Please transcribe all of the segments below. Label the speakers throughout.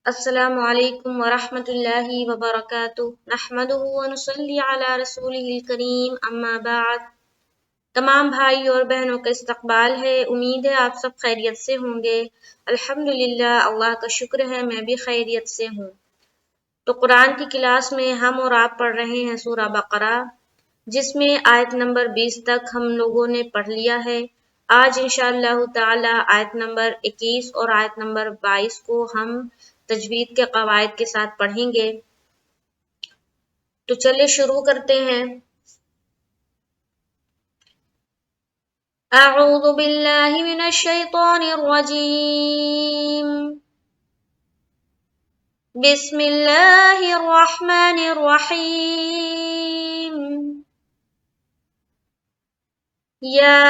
Speaker 1: السلام علیکم ورحمۃ اللہ وبرکاتہ نحمدہ ونصلی علی رسولہ الکریم اما بعد۔ تمام بھائی اور بہنوں کا استقبال ہے، امید ہے آپ سب خیریت سے ہوں گے۔ الحمدللہ، اللہ کا شکر ہے میں بھی خیریت سے ہوں۔ تو قرآن کی کلاس میں ہم اور آپ پڑھ رہے ہیں سورہ بقرہ، جس میں آیت نمبر 20 تک ہم لوگوں نے پڑھ لیا ہے۔ آج انشاءاللہ تعالی آیت نمبر 21 اور آیت نمبر 22 کو ہم تجوید کے قواعد کے ساتھ پڑھیں گے۔ تو چلے شروع کرتے ہیں۔ اعوذ باللہ من الشیطان الرجیم، بسم اللہ الرحمن الرحیم۔ یا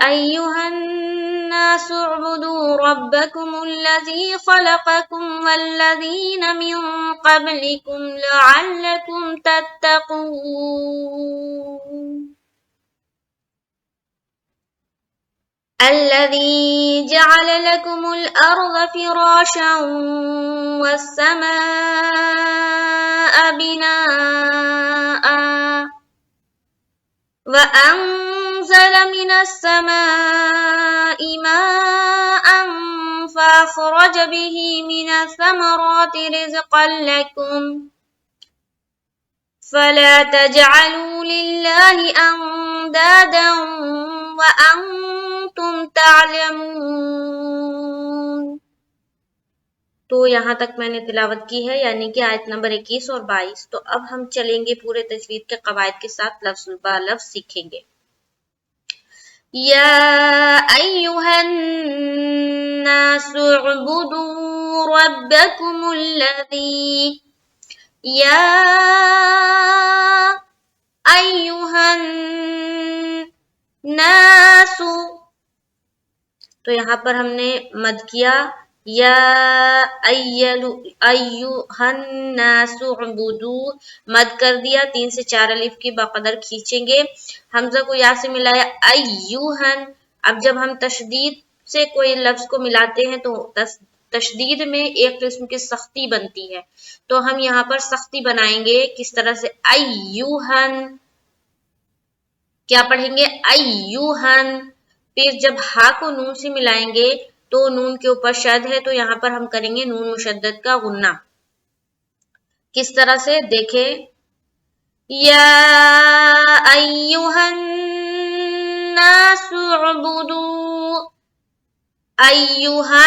Speaker 1: ایہا الناس اعبدوا ربکم الذی خلقکم والذین من قبلکم لعلکم تتقون۔ الذي جعل لكم الأرض فراشا والسماء بناء وأنزل من السماء ماء فأخرج به من الثمرات رزقا لكم فلا تجعلوا لله أندادا وأنتم تعلمون۔ تو یہاں تک میں نے تلاوت کی ہے، یعنی کہ آیت نمبر 21 اور 22۔ تو اب ہم چلیں گے پورے تجوید کے قواعد کے ساتھ، لفظ با لفظ سیکھیں گے۔ یا ایہا الناس اعبدوا ربکم الذی، یا ایہا الناس، تو یہاں پر ہم نے مد کیا، یا ایہا الناس اعبدوا، مد کر دیا، 3 سے 4 الف کی بقدر کھینچیں گے، حمزہ کو یا سے ملایا ایہن۔ اب جب ہم تشدید سے کوئی لفظ کو ملاتے ہیں تو تشدید میں ایک قسم کی سختی بنتی ہے، تو ہم یہاں پر سختی بنائیں گے کس طرح سے، ایہن، کیا پڑھیں گے، ایہن۔ پھر جب ہا کو نون سے ملائیں گے تو نون کے اوپر شد ہے، تو یہاں پر ہم کریں گے نون مشدد کا غنہ، کس طرح سے دیکھیں، یا ایہا الناس اعبدوا، ایہا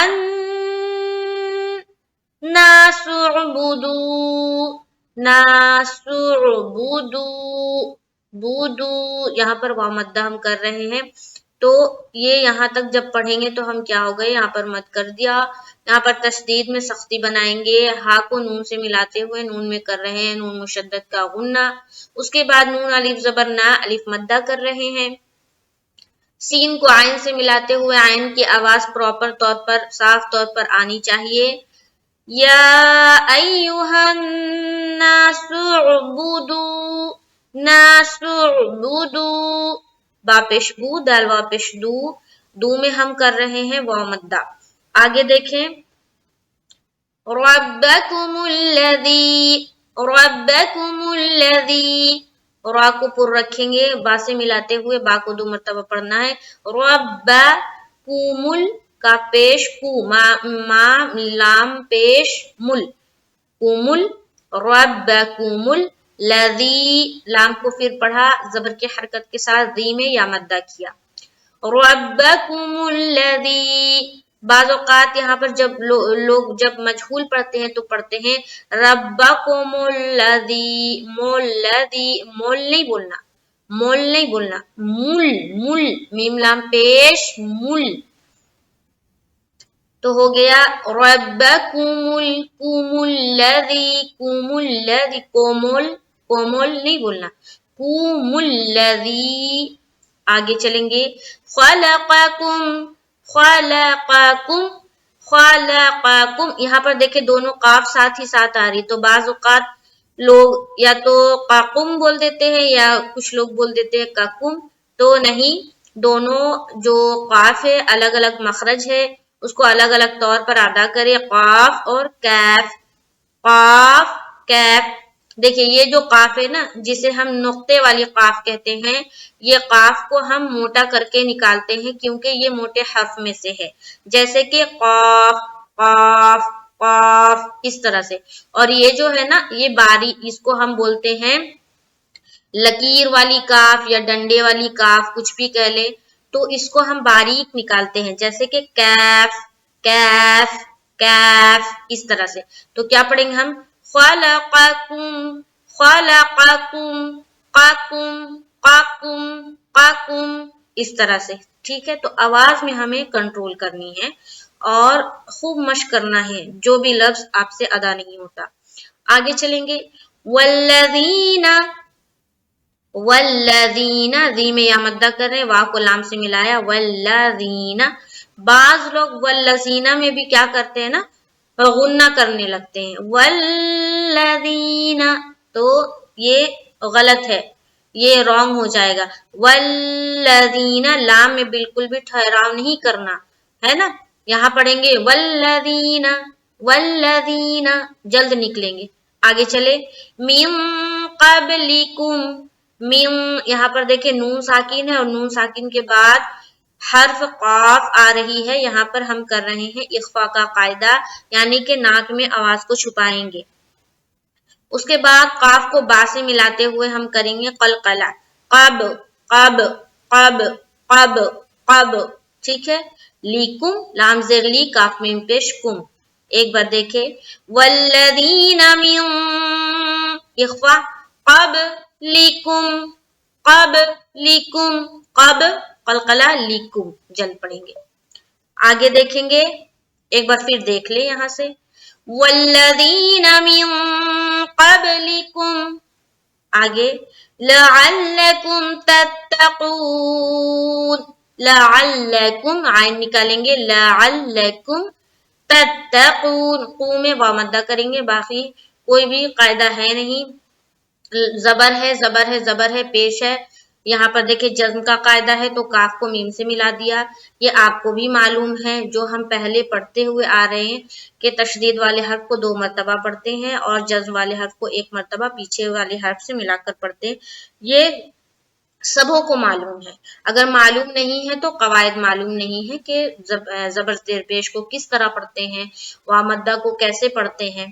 Speaker 1: الناس اعبدوا، ناس اعبدوا، بودو، یہاں پر واو مدہ ہم کر رہے ہیں، تو یہ یہاں تک جب پڑھیں گے تو ہم کیا ہو گئے، یہاں پر مد کر دیا، یہاں پر تشدید میں سختی بنائیں گے، ہا کو نون سے ملاتے ہوئے نون میں کر رہے ہیں نون مشدد کا غنہ، اس کے بعد نون الف زبر نا الف مدہ کر رہے ہیں، سین کو عین سے ملاتے ہوئے عین کی آواز پراپر طور پر صاف طور پر آنی چاہیے، یا ایہا الناس اعبدوا، ناس اعبدوا، با پیش بو، دال وا پیش دو، دو میں ہم کر رہے ہیں واو مدہ۔ آگے دیکھیں، ربکم الذی، ربکم الذی، را کو پر رکھیں گے، با سے ملاتے ہوئے با کو 2 مرتبہ پڑھنا ہے، ربکم کا پیش کو، ما لام پیش مل، کومل، ربکم الذی، لام کو پھر پڑھا زبر کی حرکت کے ساتھ، ذی میں یا مدہ کیا، ربکم الذی۔ بعض اوقات یہاں پر جب لوگ جب مجہول پڑھتے ہیں تو پڑھتے ہیں ربکم الذی، مولذی، مول نہیں بولنا، مول نہیں بولنا، مل، مل، میم لام پیش مل، تو ہو گیا ربکم الذی، کم الذی، کومل، کومل نہیں بولنا، کم الذی۔ آگے چلیں گے، خلقکم، خلقکم، خلقکم، یہاں پر دیکھیں دونوں قاف ساتھ ہی ساتھ آ رہی، تو بعض اوقات لوگ یا تو قاقم بول دیتے ہیں یا کچھ لوگ بول دیتے ہیں قاقم، تو نہیں، دونوں جو قاف ہے الگ الگ مخرج ہے اس کو الگ الگ طور پر ادا کرے. قاف اور کیف، قاف کیف. دیکھیے یہ جو قاف ہے نا جسے ہم نقطے والی قاف کہتے ہیں، یہ قاف کو ہم موٹا کر کے نکالتے ہیں کیونکہ یہ موٹے حرف میں سے ہے، جیسے کہ قاف قاف قاف اس طرح سے. اور یہ جو ہے نا یہ باری، اس کو ہم بولتے ہیں لکیر والی کاف یا ڈنڈے والی کاف، کچھ بھی کہہ لے، تو اس کو ہم باریک نکالتے ہیں جیسے کہ کیف کیف کیف اس طرح سے. تو کیا پڑھیں گے ہم؟ خلقکم خلقکم قکم قکم قکم اس طرح سے. ٹھیک ہے، تو آواز میں ہمیں کنٹرول کرنی ہے اور خوب مشق کرنا ہے جو بھی لفظ آپ سے ادا نہیں ہوتا. آگے چلیں گے. والذین، والذین ذی میں یا مدہ کر رہے ہیں، واو کو لام سے ملایا. والذین، بعض لوگ والذین میں بھی کیا کرتے ہیں نا غنہ کرنے لگتے ہیں. والذین، تو یہ غلط ہے، یہ رانگ ہو جائے گا. والذین، لام میں بالکل بھی ٹھہراؤ نہیں کرنا ہے نا. یہاں پڑھیں گے والذین والذین، جلد نکلیں گے. آگے چلے. من قبلکم، من، یہاں پر دیکھیں نون ساکن ہے اور نون ساکن کے بعد حرف قاف آ رہی ہے. یہاں پر ہم کر رہے ہیں اخفا کا قاعدہ، یعنی کہ ناک میں آواز کو چھپائیں گے. اس کے بعد قاف کو با سے ملاتے ہوئے ہم کریں گے قلقلہ. قب قب قب قب قب. ٹھیک ہے. لیکم، لام زیر لی، کاف میں پیش کم. ایک بار دیکھے. والذین من اخفا قب لیکم قب لیکم قب قلقلہ لیکم، جلد پڑھیں گے. آگے دیکھیں گے، ایک بار پھر دیکھ لیں یہاں سے. والذین من قبلکم، آگے لعلکم تتقون، لعلکم عین نکالیں گے، لعلکم تتقون، قو میں واو مدہ کریں گے. باقی کوئی بھی قاعدہ ہے نہیں. زبر ہے زبر ہے زبر ہے، پیش ہے. یہاں پر دیکھیں جزم کا قاعدہ ہے تو کاف کو میم سے ملا دیا. یہ آپ کو بھی معلوم ہے، جو ہم پہلے پڑھتے ہوئے آ رہے ہیں کہ تشدید والے حرف کو 2 مرتبہ پڑھتے ہیں اور جزم والے حرف کو 1 مرتبہ پیچھے والے حرف سے ملا کر پڑھتے ہیں. یہ سبوں کو معلوم ہے. اگر معلوم نہیں ہے تو قواعد معلوم نہیں ہے کہ زبر زیر پیش کو کس طرح پڑھتے ہیں، واو مدہ کو کیسے پڑھتے ہیں.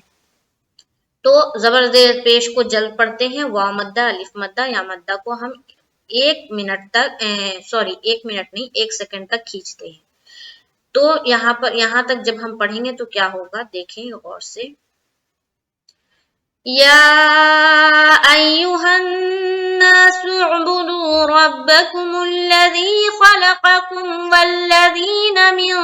Speaker 1: تو زبر زیر پیش کو جلد پڑھتے ہیں، واو مدہ الف مدہ یا مدہ کو ہم 1 منٹ تک 1 منٹ نہیں 1 سیکنڈ تک کھینچتے ہیں. تو یہاں تک جب ہم پڑھیں گے تو کیا ہوگا دیکھیں غور سے. یا ایھا الناس اعبدوا ربکم الذی خلقکم والذین من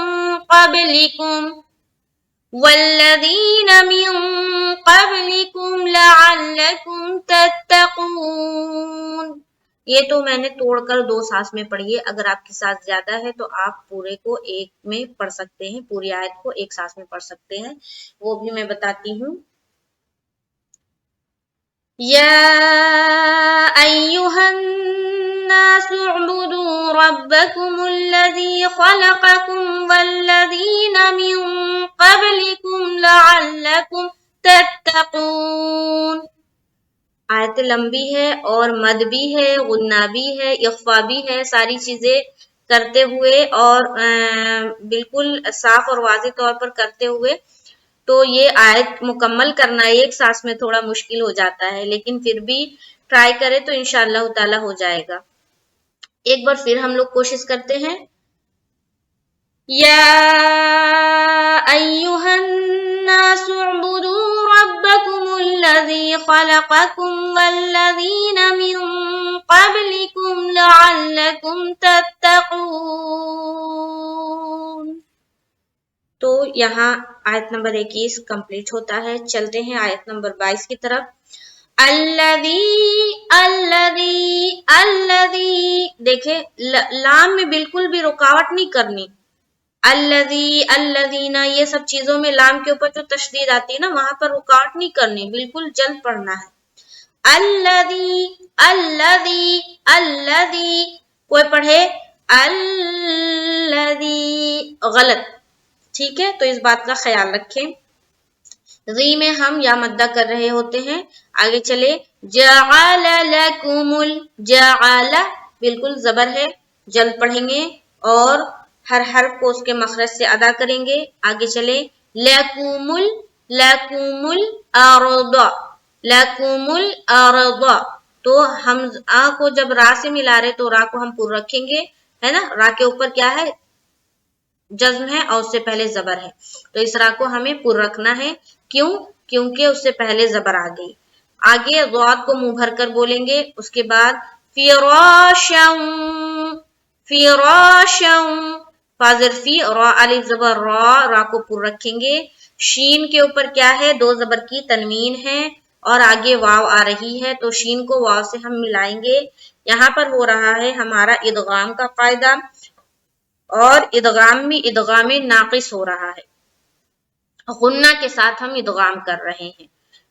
Speaker 1: قبلکم لعلکم تتقون. یہ تو میں نے توڑ کر 2 سانس میں پڑھی ہے. اگر آپ کی سانس زیادہ ہے تو آپ پورے کو 1 میں پڑھ سکتے ہیں، پوری آیت کو 1 سانس میں پڑھ سکتے ہیں، وہ بھی میں بتاتی ہوں. یا ایھا الناس اعبدوا ربکم الذی خلقکم والذین من قبلکم لعلکم تتقون. آیت لمبی ہے اور مد بھی ہے، غنہ بھی ہے، اخفا بھی ہے، ساری چیزیں کرتے ہوئے اور بالکل صاف اور واضح طور پر کرتے ہوئے. تو یہ آیت مکمل کرنا 1 سانس میں تھوڑا مشکل ہو جاتا ہے، لیکن پھر بھی ٹرائی کرے تو انشاءاللہ تعالی ہو جائے گا. ایک بار پھر ہم لوگ کوشش کرتے ہیں. یا ایھا الناس اعبدوا ربکم الذی خلقکم والذین من قبلکم لعلکم تتقون. تو یہاں آیت نمبر 21 کمپلیٹ ہوتا ہے. چلتے ہیں آیت نمبر 22 کی طرف. الذی دیکھیں لام میں بالکل بھی رکاوٹ نہیں کرنی. الذی الذین یہ سب چیزوں میں لام کے اوپر جو تشدید آتی ہے نا وہاں پر رکاوٹ نہیں کرنی، بالکل جلد پڑھنا ہے. الذی الذی الذی، کوئی پڑھے الذی، غلط. ٹھیک ہے، تو اس بات کا خیال رکھیں. ری میں ہم یا مدہ کر رہے ہوتے ہیں. آگے چلے، جعل لکم جعل بالکل زبر ہے، جلد پڑھیں گے اور ہر حرف کو اس کے مخرج سے ادا کریں گے. آگے چلے، لکم الارض لکم الارض. تو ہم آ کو جب را سے ملا رہے تو را کو ہم پر رکھیں گے، ہے نا. را کے اوپر کیا ہے؟ جزم ہے اور اس سے پہلے زبر ہے، تو اس را کو ہمیں پر رکھنا ہے. کیوں؟ کیونکہ اس سے پہلے زبر آ گئی. آگے ضاد کو منہ بھر کر بولیں گے. اس کے بعد فراشا فراشا، فاضر فی، را الف زبر را کو پر رکھیں گے. شین کے اوپر کیا ہے؟ دو زبر کی تنوین ہے اور آگے واو آ رہی ہے، تو شین کو واو سے ہم ملائیں گے. یہاں پر ہو رہا ہے ہمارا ادغام کا قاعدہ، اور ادغام بھی ادغام ناقص ہو رہا ہے، غنہ کے ساتھ ہم ادغام کر رہے ہیں.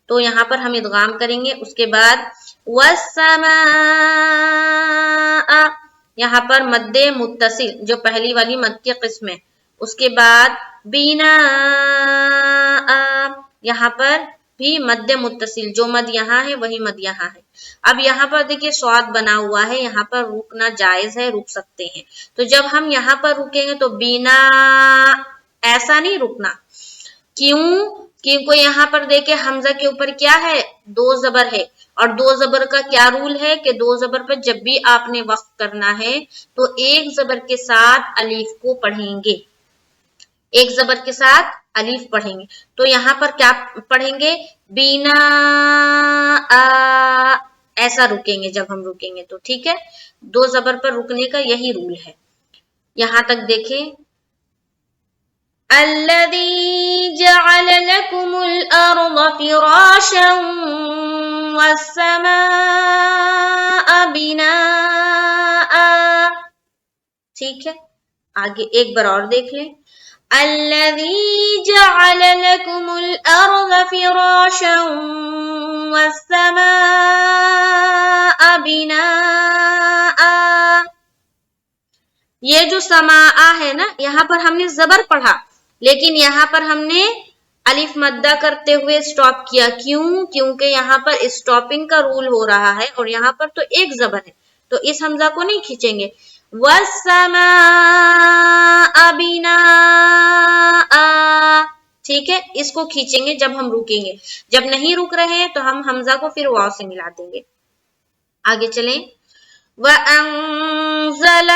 Speaker 1: تو یہاں پر ہم ادغام کریں گے. اس کے بعد والسماء، یہاں پر مد متصل جو پہلی والی مد کی قسم ہے. اس کے بعد بناء، یہاں پر بھی مد متصل، جو مد یہاں ہے وہی مد یہاں ہے. اب یہاں پر دیکھیے سواد بنا ہوا ہے، یہاں پر رکنا جائز ہے، رک سکتے ہیں. تو جب ہم یہاں پر رکیں گے تو بنا، ایسا نہیں رکنا. کیوں؟ کیونکہ یہاں پر دیکھیں حمزہ کے اوپر کیا ہے؟ دو زبر ہے، اور دو زبر کا کیا رول ہے کہ دو زبر پر جب بھی آپ نے وقف کرنا ہے تو ایک زبر کے ساتھ الف کو پڑھیں گے، ایک زبر کے ساتھ الف پڑھیں گے. تو یہاں پر کیا پڑھیں گے؟ بینا، ایسا رکیں گے. جب ہم رکیں گے تو ٹھیک ہے، دو زبر پر رکنے کا یہی رول ہے. یہاں تک دیکھیں، الذي جعل لكم الأرض فراشا والسماء بناء. ٹھیک ہے، آگے ایک بار اور دیکھ لیں. الذي جعل لكم الأرض فراشا والسماء بناء. یہ جو سماء ہے نا، یہاں پر ہم نے زبر پڑھا، لیکن یہاں پر ہم نے الف مدہ کرتے ہوئے سٹاپ کیا. کیوں؟ کیونکہ یہاں پر سٹاپنگ کا رول ہو رہا ہے اور یہاں پر تو ایک زبر ہے، تو اس حمزہ کو نہیں کھینچیں گے. وَالسَّمَاءَ بِنَاءً، ٹھیک ہے، اس کو کھینچیں گے جب ہم رکیں گے. جب نہیں رک رہے ہیں تو ہم حمزہ کو پھر واو سے ملا دیں گے. آگے چلیں، وَأَنزَلَ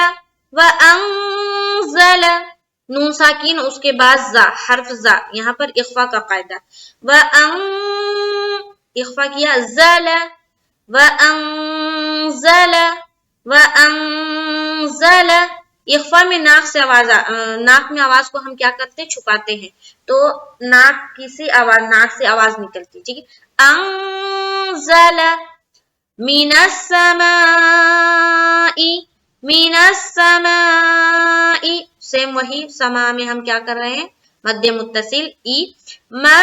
Speaker 1: وَأَنزَلَ، نون ساکین اس کے بعد زا، حرف زا، یہاں پر اخفا کا قاعدہ. اخفا کیا، زَلَ وَأَنزَلَ وَأَنزَلَ. اخفا میں ناک سے آواز، ناک میں آواز کو ہم کیا کرتے ہیں؟ چھپاتے ہیں، تو ناک سے آواز نکلتی. ٹھیک ہے، انزل من السماء، من السماء، سیم وہی سما میں ہم کیا کر رہے ہیں؟ مد متصل ای. ما،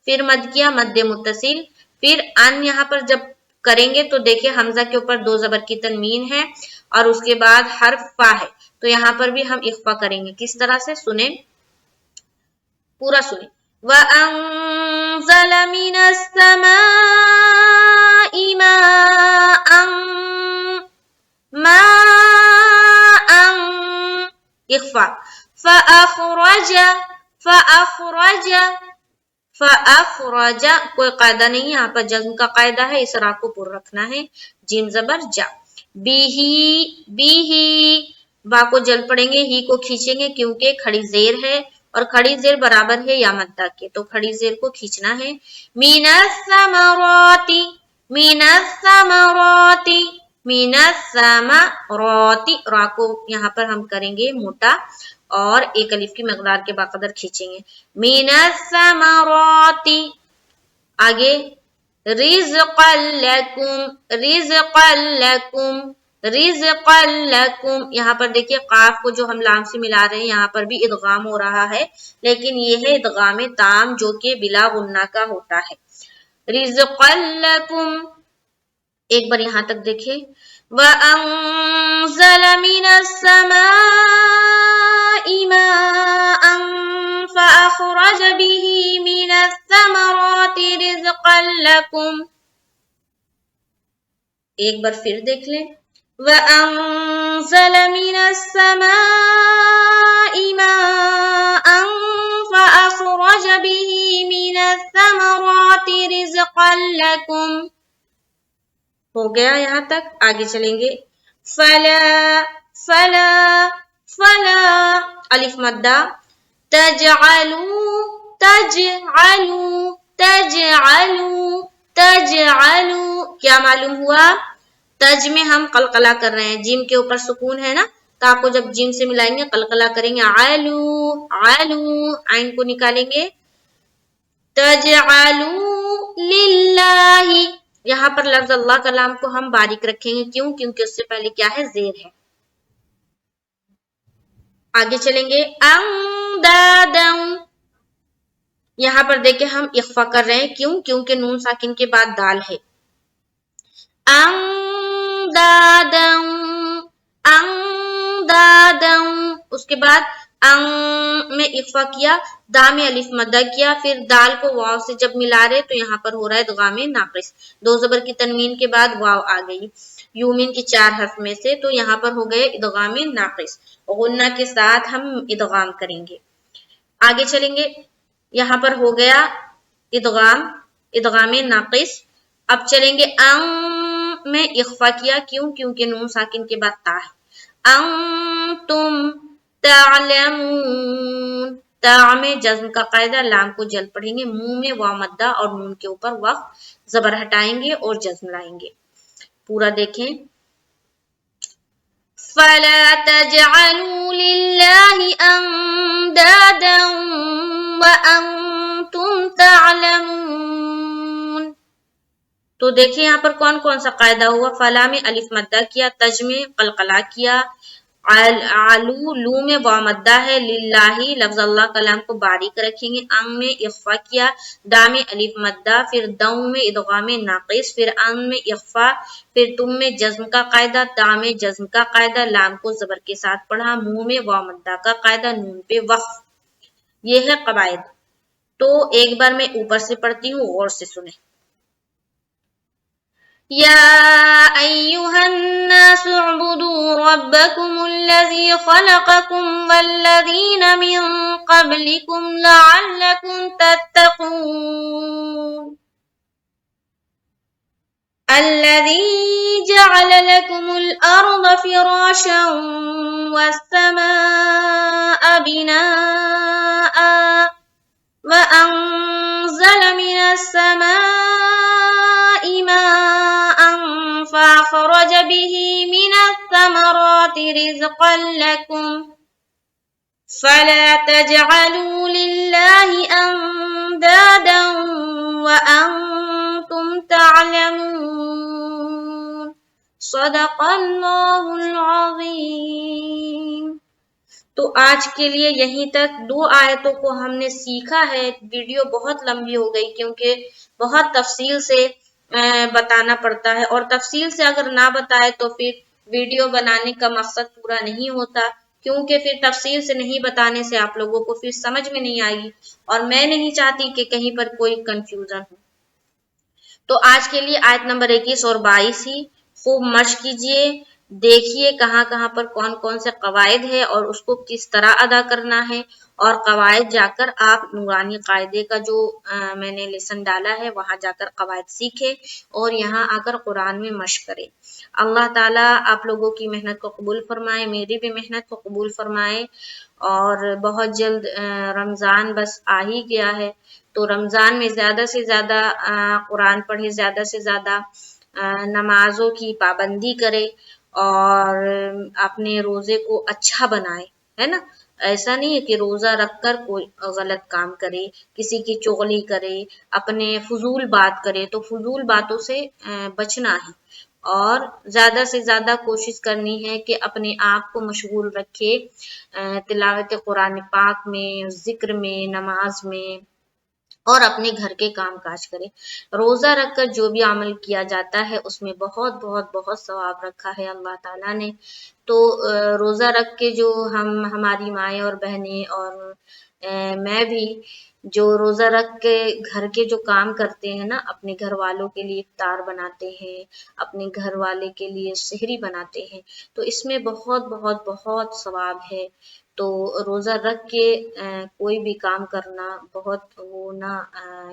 Speaker 1: پھر مد کیا مد متصل. پھر ان یہاں پر جب کریں گے تو دیکھیں حمزہ کے اوپر دو زبر کی تنوین ہے اور اس کے بعد حرف فا ہے، تو یہاں پر بھی ہم اخفا کریں گے. کس طرح سے؟ سنیں، پورا سنیں. وَأَنزَلَ مِنَ السَّمَاءِ مَاءً مَاءً، اخفا. فَأَخْرَجَ کوئی قاعدہ نہیں، یہاں پر جزم کا قاعدہ ہے، اس را کو پر رکھنا ہے. جیم زبر جا. بیہی، با کو جل پڑیں گے، ہی کو کھینچیں گے کیونکہ کھڑی زیر ہے اور کھڑی زیر برابر ہے یا مدہ کے، تو کھڑی زیر کو کھینچنا ہے. مِنَ الثَّمَرَاتِ، مِنَ الثَّمَرَاتِ، مِنَ الثَّمَرَاتِ، را کو یہاں پر ہم کریں گے موٹا اور ایک الف کی مقدار کے باقدر کھینچیں گے. مِنَ الثَّمَرَاتِ. آگے رِزْقًا لَكُمْ، رِزْقًا لَكُمْ، رِزْقًا لَكُمْ. یہاں پر دیکھیے قاف کو جو ہم لام سے ملا رہے ہیں، یہاں پر بھی ادغام ہو رہا ہے، لیکن یہ ہے ادغام تام جو کہ بلا غنہ کا ہوتا ہے. رِزْقًا لَكُمْ. ایک بار یہاں تک دیکھیں. وَأَنزَلَ مِنَ السَّمَاءِ ماء فأخرج به من الثمرات رزقا لكم. ایک بار پھر دیکھ لیں. وَأَنزَلَ مِنَ السَّمَاءِ مَاءً فَأَخْرَجَ بِهِ مِنَ الثَّمَرَاتِ رِزْقًا لَكُمْ. ہو گیا یہاں تک. آگے چلیں گے. فَلَا فَلَا فَلَا الف مدہ. تَجْعَلُوا تَجْعَلُوا تَجْعَلُوا تَجْعَلُوا. کیا معلوم ہوا؟ تج میں ہم قلقلہ کر رہے ہیں. جیم کے اوپر سکون ہے نا، تو آپ کو جب جیم سے ملائیں گے قلقلہ کریں گے. علو علو، عین کو نکالیں گے. تجعلوا للہ. یہاں پر لفظ اللہ کا لام کو ہم باریک رکھیں گے. کیوں؟ کیونکہ اس سے پہلے کیا ہے؟ زیر ہے. آگے چلیں گے. اندادا. یہاں پر دیکھیں ہم اخفا کر رہے ہیں. کیوں؟ کیونکہ نون ساکن کے بعد دال ہے. اندادا اندادا. اس کے بعد میں اخفا کیا، دا میں الف مدہ کیا، پھر دال کو واو سے جب ملا رہے تو یہاں پر ہو رہا ہے ادغام ناقص. دو زبر کی تنوین کے بعد واو آ گئی یومین کی 4 حرف میں سے، تو یہاں پر ہو گئے ادغام ناقص. غنہ کے ساتھ ہم ادغام کریں گے. آگے چلیں گے. یہاں پر ہو گیا ادغام ناقص. اب چلیں گے. میں اخفا کیا. کیوں؟ کیونکہ نون ساکن کے بعد تا ہے. انتم تعلمون. تا میں جزم کا قاعدہ، لام کو جلد پڑھیں گے. منہ میں واو مدہ اور نون کے اوپر وقف زبر ہٹائیں گے اور جزم لائیں گے. پورا دیکھیں. فَلَا تَجْعَلُوا لِلَّهِ أَنْدَادًا وَأَنْتُمْ تَعْلَمُونَ. تو دیکھیں یہاں پر کون کون سا قاعدہ ہوا. فلا میں الف مدہ کیا، تج میں قلقلہ کیا، علو لو میں واو مدہ ہے، للہ لفظ اللہ کلام کو باریک رکھیں گے. انگ میں اخفا کیا، دا میں الف مدہ، پھر دو میں ادغام ناقص، پھر ان میں اخفا، پھر تم میں جزم کا قاعدہ، تا میں جزم کا قاعدہ، لام کو زبر کے ساتھ پڑھا، منہ میں واو مدہ کا قاعدہ، نون پہ وقف. یہ ہے قواعد. تو ایک بار میں اوپر سے پڑھتی ہوں، غور سے سنیں. يا أيها الناس اعبدوا ربكم الذي خلقكم والذين من قبلكم لعلكم تتقون الذي جعل لكم الأرض فراشا والسماء بناء وأنزل من السماء ماء فأخرج به من الثمرات رزقا لكم فلا تجعلوا لله أندادا وأنتم تعلمون. صدق اللہ العظیم. تو آج کے لیے یہیں تک. 2 آیتوں کو ہم نے سیکھا ہے. ویڈیو بہت لمبی ہو گئی کیونکہ بہت تفصیل سے بتانا پڑتا ہے، اور تفصیل سے اگر نہ بتائے تو پھر ویڈیو بنانے کا مقصد پورا نہیں ہوتا، کیونکہ پھر تفصیل سے نہیں بتانے سے آپ لوگوں کو پھر سمجھ میں نہیں آئے گی، اور میں نہیں چاہتی کہ کہیں پر کوئی کنفیوژن ہو. تو آج کے لیے آیت نمبر 21 اور 22 ہی خوب مشق کیجئے. دیکھیے کہاں کہاں پر کون کون سے قواعد ہے اور اس کو کس طرح ادا کرنا ہے، اور قواعد جا کر آپ نورانی قاعدے کا جو میں نے لیسن ڈالا ہے وہاں جا کر قواعد سیکھے اور یہاں آ کر قرآن میں مشق کرے. اللہ تعالیٰ آپ لوگوں کی محنت کو قبول فرمائے، میری بھی محنت کو قبول فرمائے. اور بہت جلد رمضان بس آ ہی گیا ہے، تو رمضان میں زیادہ سے زیادہ قرآن پڑھے، زیادہ سے زیادہ نمازوں کی پابندی کرے اور اپنے روزے کو اچھا بنائے، ہے نا. ایسا نہیں ہے کہ روزہ رکھ کر کوئی غلط کام کرے، کسی کی چغلی کرے، اپنے فضول بات کرے. تو فضول باتوں سے بچنا ہے اور زیادہ سے زیادہ کوشش کرنی ہے کہ اپنے آپ کو مشغول رکھے تلاوت قرآن پاک میں، ذکر میں، نماز میں، اور اپنے گھر کے کام کاج کرے۔ روزہ رکھ کر جو بھی عمل کیا جاتا ہے اس میں بہت بہت بہت ثواب رکھا ہے اللہ تعالیٰ نے۔ تو روزہ رکھ کے جو ہماری مائیں اور بہنیں اور میں بھی جو روزہ رکھ کے گھر کے جو کام کرتے ہیں نا، اپنے گھر والوں کے لیے افطار بناتے ہیں، اپنے گھر والے کے لیے سحری بناتے ہیں، تو اس میں بہت بہت بہت ثواب ہے۔ تو روزہ رکھ کے کوئی بھی کام کرنا بہت وہ نا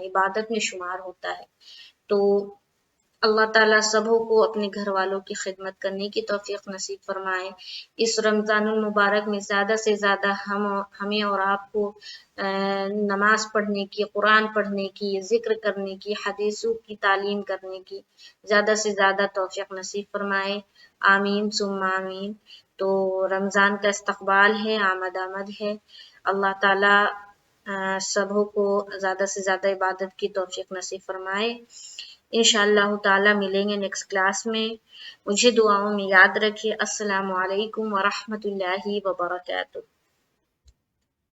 Speaker 1: عبادت میں شمار ہوتا ہے۔ تو اللہ تعالیٰ سبوں کو اپنے گھر والوں کی خدمت کرنے کی توفیق نصیب فرمائے۔ اس رمضان المبارک میں زیادہ سے زیادہ ہمیں اور آپ کو نماز پڑھنے کی، قرآن پڑھنے کی، ذکر کرنے کی، حدیثوں کی تعلیم کرنے کی زیادہ سے زیادہ توفیق نصیب فرمائے۔ آمین ثم آمین۔ تو رمضان کا استقبال ہے، آمد ہے۔ اللہ تعالیٰ سبوں کو زیادہ سے زیادہ عبادت کی توفیق نصیب فرمائے۔ انشاءاللہ تعالیٰ ملیں گے نیکسٹ کلاس میں۔ مجھے دعاؤں میں یاد رکھے۔ السلام علیکم ورحمۃ اللہ وبرکاتہ۔